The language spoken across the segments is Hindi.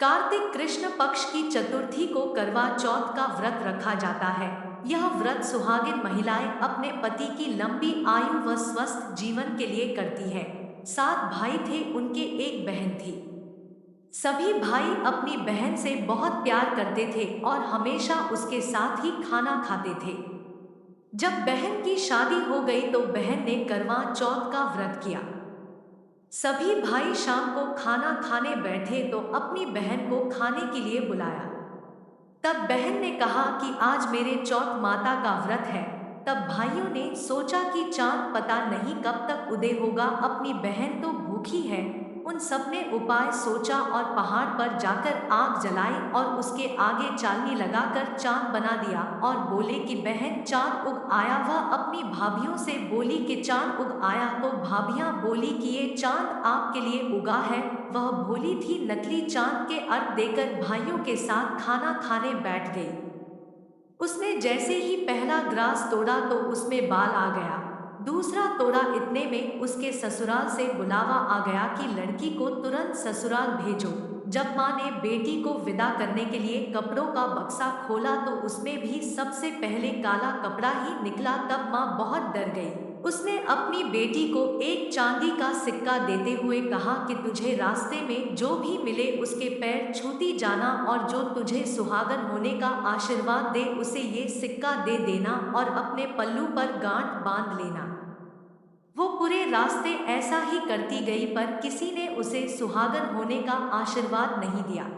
कार्तिक कृष्ण पक्ष की चतुर्थी को करवा चौथ का व्रत रखा जाता है। यह व्रत सुहागिन महिलाएं अपने पति की लंबी आयु व स्वस्थ जीवन के लिए करती है। 7 भाई थे, उनके एक बहन थी। सभी भाई अपनी बहन से बहुत प्यार करते थे और हमेशा उसके साथ ही खाना खाते थे। जब बहन की शादी हो गई तो बहन ने करवा चौथ का व्रत किया। सभी भाई शाम को खाना खाने बैठे तो अपनी बहन को खाने के लिए बुलाया। तब बहन ने कहा कि आज मेरे चौथ माता का व्रत है। तब भाइयों ने सोचा कि चांद पता नहीं कब तक उदय होगा, अपनी बहन तो भूखी है। उन सब ने उपाय सोचा और पहाड़ पर जाकर आग जलाई और उसके आगे चांदनी लगाकर चांद बना दिया और बोले कि बहन चांद उग आया। वह अपनी भाभीियों से बोली कि चांद उग आया, तो भाभियां बोली कि ये चांद आपके लिए उगा है। वह भोली थी, नकली चांद के अर्घ देकर भाइयों के साथ खाना खाने बैठ गई। उसने जैसे ही पहला ग्रास तोड़ा तो उसमें बाल आ गया। दूसरा तोड़ा, इतने में उसके ससुराल से बुलावा आ गया कि लड़की को तुरंत ससुराल भेजो। जब माँ ने बेटी को विदा करने के लिए कपड़ों का बक्सा खोला तो उसमें भी सबसे पहले काला कपड़ा ही निकला। तब माँ बहुत डर गई। उसने अपनी बेटी को एक चांदी का सिक्का देते हुए कहा कि तुझे रास्ते में जो भी मिले उसके पैर छूती जाना और जो तुझे सुहागन होने का आशीर्वाद दे उसे ये सिक्का दे देना और अपने पल्लू पर गांठ बांध लेना। वो पूरे रास्ते ऐसा ही करती गई पर किसी ने उसे सुहागन होने का आशीर्वाद नहीं दिया।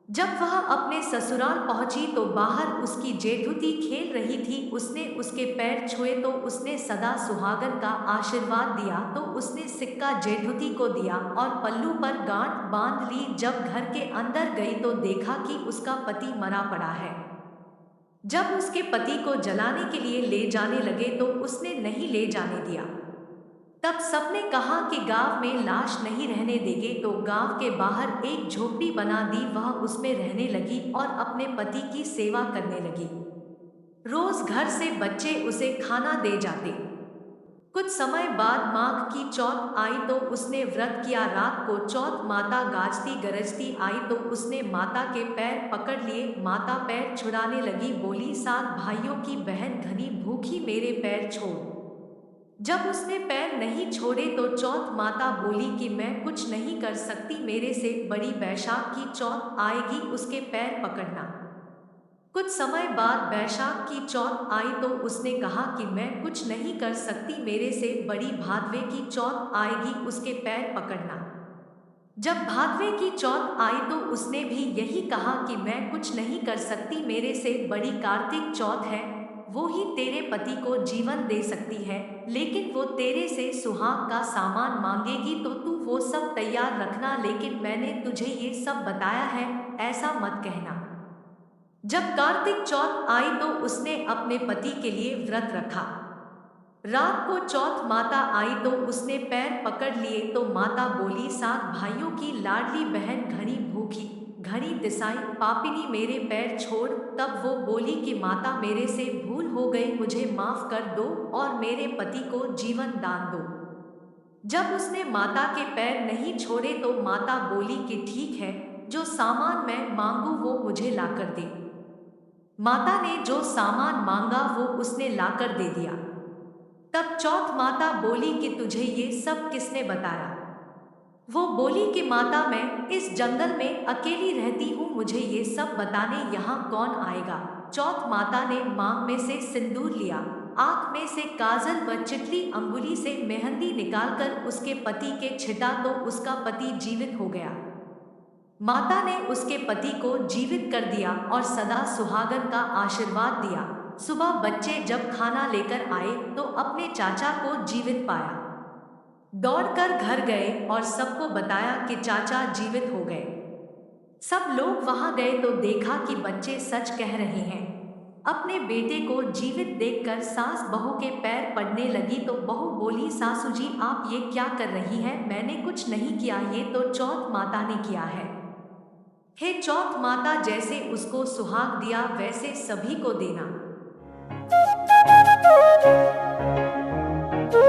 जब वह अपने ससुराल पहुंची तो बाहर उसकी जेठुती खेल रही थी। उसने उसके पैर छुए तो उसने सदा सुहागन का आशीर्वाद दिया। तो उसने सिक्का जेठुती को दिया और पल्लू पर गांठ बांध ली। जब घर के अंदर गई तो देखा कि उसका पति मरा पड़ा है। जब उसके पति को जलाने के लिए ले जाने लगे तो उसने नहीं ले जाने दिया। तब सबने कहा कि गांव में लाश नहीं रहने देंगे, तो गांव के बाहर एक झोपड़ी बना दी। वह उसमें रहने लगी और अपने पति की सेवा करने लगी। रोज घर से बच्चे उसे खाना दे जाते। कुछ समय बाद माघ की चौथ आई तो उसने व्रत किया। रात को चौथ माता गाजती गरजती आई तो उसने माता के पैर पकड़ लिए। माता पैर छुड़ाने लगी, बोली 7 भाइयों की बहन घनी भूखी, मेरे पैर छोड़। जब उसने पैर नहीं छोड़े तो चौथ माता बोली कि मैं कुछ नहीं कर सकती, मेरे से बड़ी बैशाख की चौथ आएगी, उसके पैर पकड़ना। कुछ समय बाद बैशाख की चौथ आई तो उसने कहा कि मैं कुछ नहीं कर सकती, मेरे से बड़ी भादवे की चौथ आएगी, उसके पैर पकड़ना। जब भादवे की चौथ आई तो उसने भी यही कहा कि मैं कुछ नहीं कर सकती, मेरे से बड़ी कार्तिक चौथ है, वो ही तेरे पति को जीवन दे सकती है, लेकिन वो तेरे से सुहाग का सामान मांगेगी तो तू वो सब तैयार रखना। लेकिन मैंने तुझे ये सब बताया है, ऐसा मत कहना। जब कार्तिक चौथ आई तो उसने अपने पति के लिए व्रत रखा। रात को चौथ माता आई तो उसने पैर पकड़ लिए तो माता बोली 7 भाइयों की लाडली बहन घड़ी भूखी, घड़ी दिसाई पापिनी, मेरे पैर छोड़। तब वो बोली कि माता मेरे से भूल हो गई, मुझे माफ कर दो और मेरे पति को जीवन दान दो। जब उसने माता के पैर नहीं छोड़े तो माता बोली कि ठीक है, जो सामान मैं मांगू वो मुझे लाकर दे। माता ने जो सामान मांगा वो उसने लाकर दे दिया। तब चौथ माता बोली कि तुझे ये सब किसने बताया? वो बोली कि माता मैं इस जंगल में अकेली रहती हूँ, मुझे ये सब बताने यहाँ कौन आएगा। चौथ माता ने मांग में से सिंदूर लिया, आँख में से काजल व चिटली अंगुली से मेहंदी निकालकर उसके पति के छिटा तो उसका पति जीवित हो गया। माता ने उसके पति को जीवित कर दिया और सदा सुहागन का आशीर्वाद दिया। सुबह बच्चे जब खाना लेकर आए तो अपने चाचा को जीवित पाया। दौड़कर घर गए और सबको बताया कि चाचा जीवित हो गए। सब लोग वहां गए तो देखा कि बच्चे सच कह रहे हैं। अपने बेटे को जीवित देखकर सास बहू के पैर पड़ने लगी तो बहू बोली सासू जी आप ये क्या कर रही हैं? मैंने कुछ नहीं किया, ये तो चौथ माता ने किया है। हे चौथ माता, जैसे उसको सुहाग दिया वैसे सभी को देना।